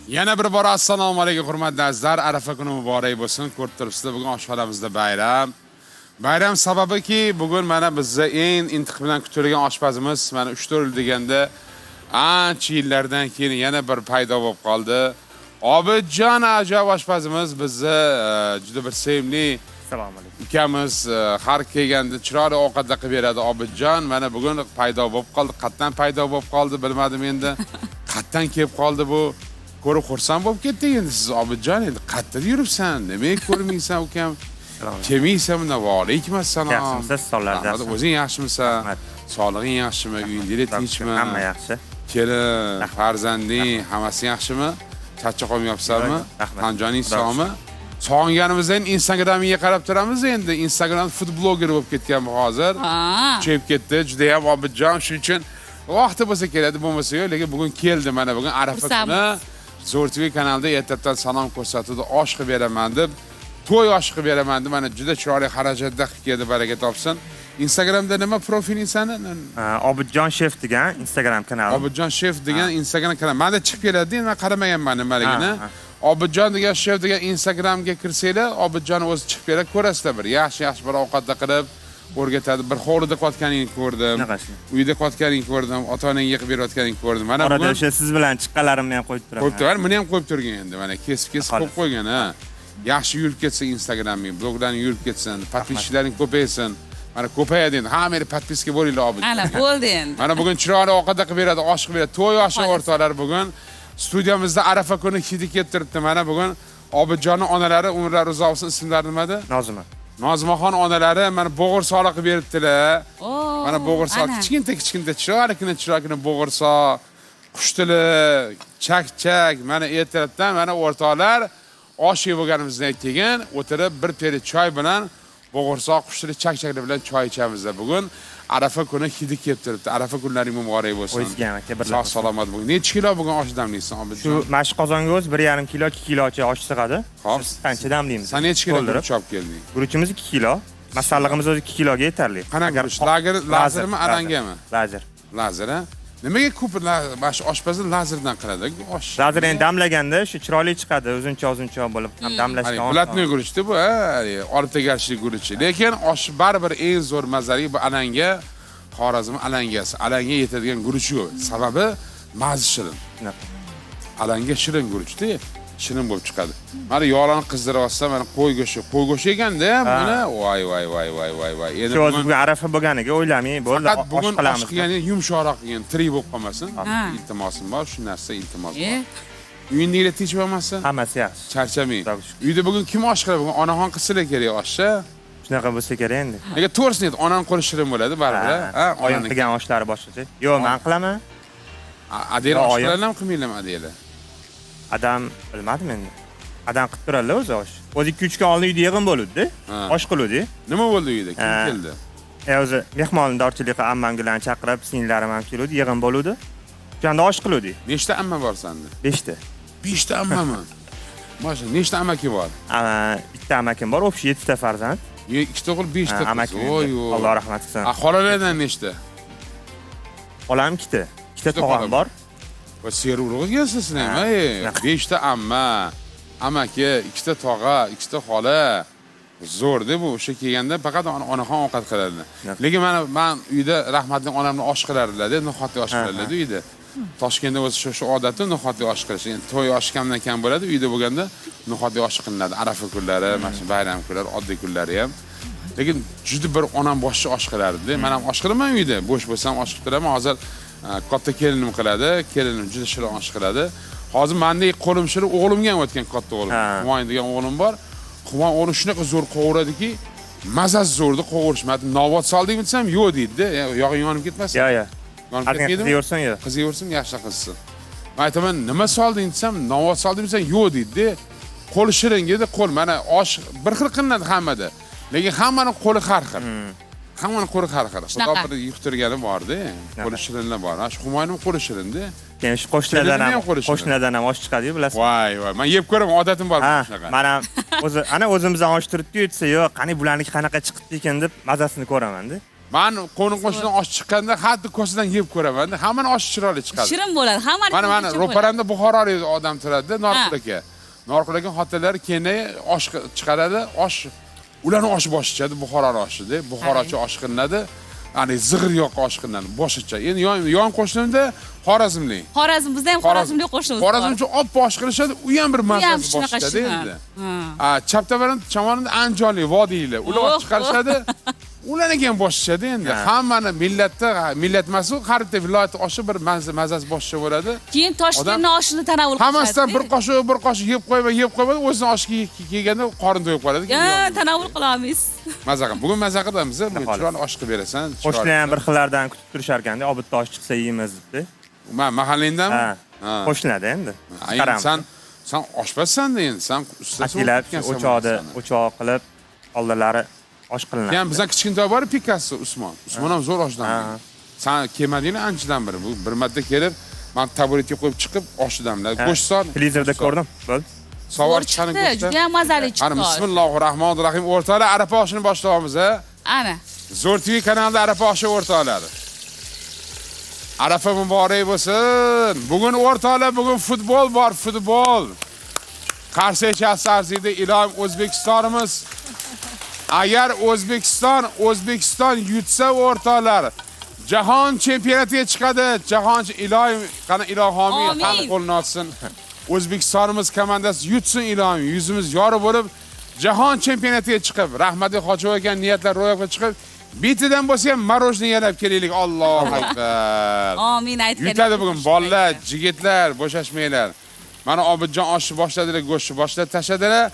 Yana bir bor assalomu alaykum hurmatli azizlar. Arafa kuni muborak bo'lsin. Ko'rib turibsizlar, bugun oshxonamizda bayram. Bayram sababiki bugun mana bizga eng intiq bilan kutilgan oshpazimiz mana 3-4 yil deganda ancha yillardan keyin yana bir paydo bo'lib qoldi. Obidjon ajoyib oshpazimiz bizni juda bir sevimli Assalomu alaykum. ukamiz har kelganda chiroyli ovqatlar qilib beradi Obidjon. Mana bugun paydo bo'lib qoldi. Qatdan paydo bo'lib qoldi, bilmadim endi. Qatdan kelib qoldi bu. Ko'rib xursand bo'lib ketdik endi siz Obidjon, endi qayerda yuribsan? Nimaga ko'rmaysan ukam? Kelmaysan bunda. Va alaykum assalom. Yaxshimisiz? Sog'lardan. O'zing yaxshimisan? Sog'lig'ing yaxshimi? Uyingda tinchmi? Hamma yaxshi. Kelin, farzanding, hammasi yaxshimi? Charchab qolmayapsanmi? Tanjoning sog'mi? Sog'inganimizdan Instagramga qarab turamiz endi. Instagram food blogger bo'lib ketganmi hozir? Chep ketdi, juda ham Obidjon, shuning uchun vaqti bo'lsa keladi, bo'lmasa yo'q, lekin bugun keldi. Mana bugun Arafa kuni Zo'r TV kanalida ertadan salom ko'rsatuvda osh qilib beraman deb, to'y osh qilib beraman deb, mana juda chiroyli xarajatda qilib keldi, baraka topsin. Instagramda nima profiling sani? Obidjon Chef degan Instagram kanali. Obidjon Chef degan Instagram kanali. Menda chiqib keladi, men qaramaganman nimaligini. Obidjon degan Chef degan Instagramga kirsanglar, Obidjon o'zi chiqib keladi, ko'rasizlar bir. Yaxshi bir ovqatlar qilib o'rgatadi. Bir hovlida qotganingni ko'rdim. Uyda qotganingni ko'rdim, ota-onangga qilib berayotganingni ko'rdim. Mana bugun o'sha siz bilan chiqqanlarimni ham qo'yib turaman. Qo'yib turar, buni ham qo'yib turgan endi. Mana kesib qo'yib qo'ygan, ha. Yaxshi yurib ketsin Instagraming, bloglaring yurib ketsin, podpischiklaring ko'paysin. Mana ko'payadi endi. Hammani podpiska bo'linglar Obidjon. Ana bo'ldi endi. Mana bugun chiroyli ovqatlar qilib beradi, osh qilib beradi. To'y oshi o'rtoqlar bugun studiyamizda Arafa kuni hidi kelib turibdi. Mana bugun Obidjonning onalari umrlari uzoq bo'lsin, ismlari nimada? Nozima. Nozimaxon onalari mana bo'g'irsoq qilib beribdilar. Mana bo'g'irsoq kichkinta chiroyli bo'g'irsoq, qush tili, chak. Mana ertalabdan mana o'rtoqlar osh yeb bo'lganimizdan keyin o'tirib bir peri choy bilan bo'g'irsoq, qush tili, chak bilan choy ichamiz bugun. Arafa kuni hidi kelib turibdi. Arafa kunlaring muborak bo'lsin. O'zga aka birlar. Sog' salomat bo'ling. Necha kilo bugun osh damlaysan Obidjon? Shu mashq qozonga o'z 1,5 kilo, 2 kilocha osh sig'adi. Xo'p. Qancha damlaymiz? Sen necha kilo guruch olib kelding? Guruchimiz 2 kilo. Masallig'imiz o'zi 2 kiloga yetarli. Qanaqa guruch? Lazermi, arangami? Lazer. Lazer, ha? Nimaga ko'p bash oshpazni lazerdan qiladi? Osh. Lazer endi damlaganda shu chiroyli chiqadi, uzuncha bo'lib ham damlashga oson. Blatnoy guruchda bu, ha, olib tegarchilik guruchi. Lekin osh baribir eng zo'r mazali bu alanga, Xorazm alangasi. Alanga yetadigan guruch yo'q. Sababi mazza shirin. Alanga shirin guruchda, shirin bo'lib chiqadi. Mana yog'larni qizdirib olsam, mana qo'y go'shti ekanda, mana voy. Endi bugun Arafa bo'lganiga o'ylamang, bo'ldi. Faqat bugun osh qilganing yumshoqroq qilgan, tirik bo'lib qolmasin. Iltimosim bor, shu narsa iltimos bor. Uyingizda tinch bo'lmasa? Hammasi yaxshi. Charchamang. Uyda bugun kim osh qiladi? Bugun onaxon qilsalar kerak oshni. Shunaqa bo'lsa kerak endi. Nega to'g'risini ayt, onam qo'li shirin bo'ladi baribir, ha? Oyim qilgan oshlari boshqacha. Yo'q, men qilaman. Adela osh qilalarmi, qilmaylarmi Adela? Adam bilmadim endi. Adam qilib turadilar o'zi osh. O'zi 2-3 kun oldin uyda yig'in bo'ldi-da. Osh qiluvdi. Nima bo'ldi uyda? Kim keldi? O'zi mehmondorchilikqa ammamlarni chaqirib, singlarim ham keldi, yig'in bo'ldi. O'shanda osh qiluvdi. Nechta amma bor senda? 5 ta. 5 ta ammami? Masha, nechta amaki bor? Bitta amakim bor, o'sha 7 ta farzand. 2 ta o'g'il, 5 ta qiz. Voy. Alloh rahmat qilsin. Xolalardan nechta? Xolam 2 ta. 2 ta tog'am bor. Va serurug'i kelsin ham, ey. 5 ta amma, amaki, 2 ta tog'a, 2 ta xola. Zo'r-da bu. O'sha kelganda faqat onaxon ovqat qiladi. Lekin men uyda rahmatli onamni osh qilardilar-da, no'xatli osh qilardilar uyda. Toshkentda o'zi shu odatda no'xatli osh qilish. Endi to'y osh kamdan kam bo'ladi, uyda bo'lganda no'xatli osh qilinadi. Arafa kunlari, mana bayram kunlari, oddiy kunlari ham. Lekin juda bir onam boshqa osh qilardi-da. Men ham osh qilaman uyda. Bo'sh bo'lsam osh qilaman. Hozir katta kelinim qiladi. Kelinim juda shirin osh qiladi. Hozir mendek qo'lim shirin o'g'limga ham o'tgan katta o'g'lim. Humoyin degan o'g'lim bor. Humoyin o'g'li shunaqa zo'r qovuradiki, mazasi zo'rda qovurishmadi. Novot soldingmi desam, yo'q deydi-da. Yog'ing yonib ketmasin. Yo'q. Yonib ketmaydimi? Qizaversin yo'q. Qizaversin, yaxshi qilsin. Men aytaman, nima solding desam, novot soldingmi desam, yo'q deydi-da. Qo'li shirin dedi, qo'l mana osh bir xil qilinadi hammada. Lekin hammaning qo'li har xil. Hammaning qo'li har xil. Xudo bir yuqtirgani bor-da. Qo'li shirinlar bor. Shu Humoyinning qo'li shirin-da. Keyin shu qo'shnilardan ham osh chiqadi-yu, bilasizmi? Voy. Men yeb ko'raman, odatim bor shunaqa. Men ham o'zi ana o'zimizdan osh turibdi-yu, desa, yo'q, qani bularniki qanaqa chiqibdi ekan deb mazasini ko'raman-da. Men qo'ni-qo'shnidan osh chiqqanda hatto ko'sadan yeb ko'raman. Hammani oshi chiroyli chiqadi. Shirin bo'ladi. Hammani Mana ro'paramda buxorolik odam turadi, Norqul aka. Norqul aka xotinlari keyin osh chiqaradi, osh ularning oshi boshqacha, Buxoroning oshida, Buxorocha osh qilinadi. Ya'ni zig'ir yoqqa osh qilinadi, boshqacha. Endi yon qo'shnimda Xorazmlik. Xorazm, bizda ham Xorazmlik qo'shnimiz bor. Xorazmcha oppoq osh qilishadi, u ham bir mazasi boshqacha endi. Chaptabaran tomonida Andijonlik vodiylar, ular osh chiqarishadi. Ularniki ham boshqacha endi. Hammani millat emas, G'arbda viloyat oshi bir mazasi boshqa bo'ladi. Keyin Toshkentning oshini tanovul qiladi. Hammasidan bir qoshiq yeb qo'yib, o'zini oshiga kelganda qorin to'yib qoladi. Tanovul qilamiz. Maza qilib. Bugun maza qilamiz. Chiroyli osh qilib berasan. Qo'shnilar ham bir xillardan kutib turishar ekanda, obidda osh chiqsa yeymiz debdi. Men mahallangdanmi? Qo'shnilarda endi. Sen oshpazsan-da endi, sen ustasi o'choq qilib oldilari osh qilinadi. Keyin bizdan kichkintoy bor Picasso Usmon. Usmon ham zo'r oshdan. Sen kelmadingmi anchadan beri. Bu bir marta kelib, men taburetga qo'yib chiqib oshdamlar. Go'shtson. Televizorda ko'rdim. Bo'l. Savar chiqani go'sht. Juda ham mazali chiqdi. Ana bismillahirrohmanirrohim. O'rtalar arafa oshini boshlaymiz, ha? Ana. Zo'r TV kanalida arafa oshi o'rtalari. Arafa muborak bo'lsin. Bugun o'rtalar, bugun futbol bor, futbol. Qarshi shahar arzida ilohim O'zbekistonimiz. Agar O'zbekiston yutsa o'rtalar, jahon chempionatiga chiqadi. Jahon ilohim, qani ilohomiy xalq qo'lini ochsin. O'zbekistonimiz komandasi yutsin ilohim, yuzimiz yorib bo'lib, jahon chempionatiga chiqib, rahmatli Hoji ekan niyatlar ro'yobga chiqib, bitidan bo'lsa ham marojni yalab kelaylik. Allohu akbar. Amin aytgan. Yutadi bugun bolalar, yigitlar, bo'shashmanglar. Mana Obidjon oshni boshladilar, go'shtni boshlab tashladilar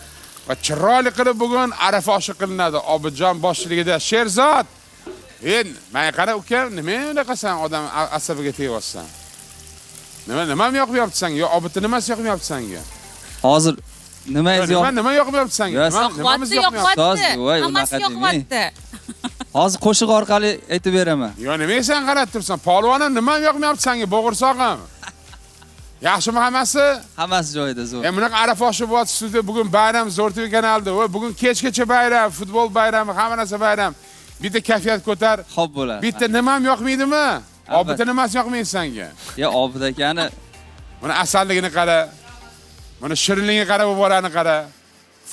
va chiroyli qilib bugun arafa oshi qilinadi. Obidjon boshchiligida Sherzod. Endi, men qara ukam, nima unaqasan odam asabiga tegyapsan? Nima yoqmayapti senga? Yo, Obidni nimasi yoqmayapti senga? Hozir nimangiz yo'q? Nima yoqmayapti senga? Nimamiz yoqmayapti? Hammasi yoqmayapti. Hozir qo'shiq orqali aytib beraman. Yo, nimaga sen qarab tursan? Polvonam nima yoqmayapti senga? Bo'g'irsoqim. Yaxshimi hammasi? Hammasi joyida zo'r. Bunaqa arafa oshi bor studiya, bugun bayram Zo'r TV kanalida. Bugun kechgacha bayram, futbol bayrami, hamma narsa bayram. Bitta kayfiyat ko'tar. Xo'p bo'ladi. Bitta nimam yoqmaydimi? Obidni nimasi yoqmaydi senga? Ya Obid akani, mana asalligini qara. Mana shirinligini qara, bu bolani qara.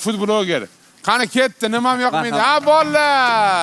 Futbolga. Qani ketdi, nimam yoqmaydi? Ha, bolalar.